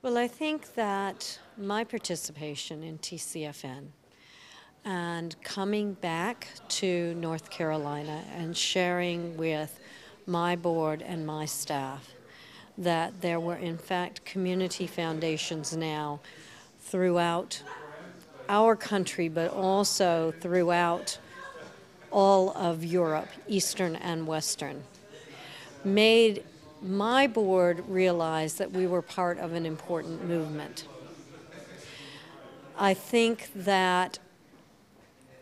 Well, I think that my participation in TCFN and coming back to North Carolina and sharing with my board and my staff that there were in fact community foundations now throughout our country, but also throughout all of Europe, Eastern and Western, made my board realize that we were part of an important movement. I think that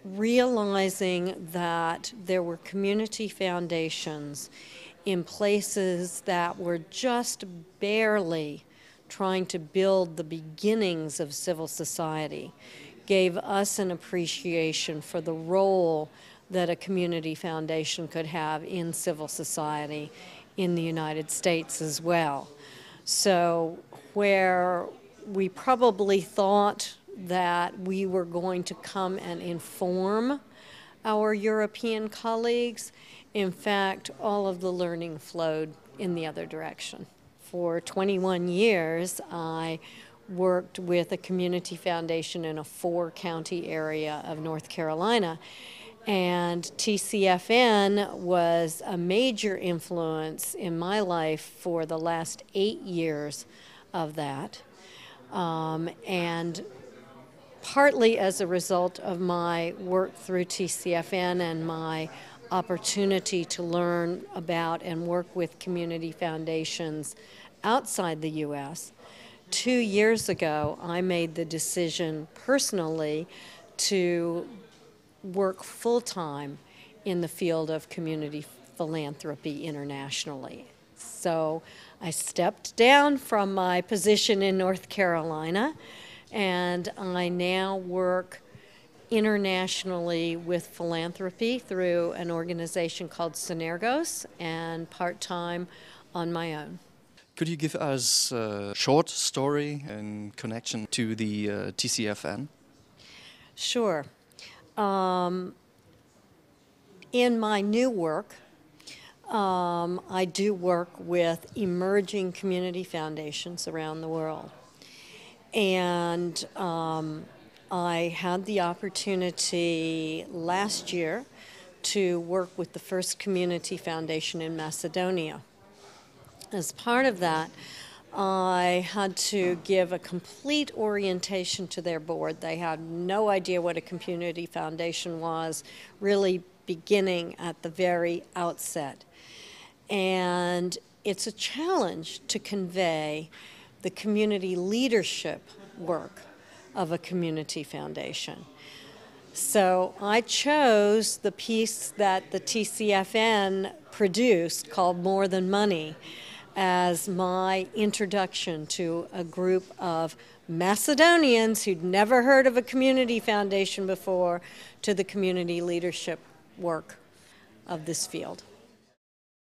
realizing that there were community foundations in places that were just barely trying to build the beginnings of civil society gave us an appreciation for the role that a community foundation could have in civil society in the United States as well. So where we probably thought that we were going to come and inform our European colleagues, in fact, all of the learning flowed in the other direction. For 21 years, I worked with a community foundation in a 4-county area of North Carolina, and TCFN was a major influence in my life for the last 8 years of that. And partly as a result of my work through TCFN and my opportunity to learn about and work with community foundations outside the U.S., 2 years ago I made the decision personally to work full-time in the field of community philanthropy internationally. So I stepped down from my position in North Carolina, and I now work internationally with philanthropy through an organization called Synergos and part-time on my own. Could you give us a short story in connection to the TCFN? Sure. In my new work, I do work with emerging community foundations around the world. And I had the opportunity last year to work with the first community foundation in Macedonia. As part of that, I had to give a complete orientation to their board. They had no idea what a community foundation was, really beginning at the very outset. And it's a challenge to convey the community leadership work of a community foundation. So I chose the piece that the TCFN produced called More Than Money as my introduction to a group of Macedonians who'd never heard of a community foundation before to the community leadership work of this field.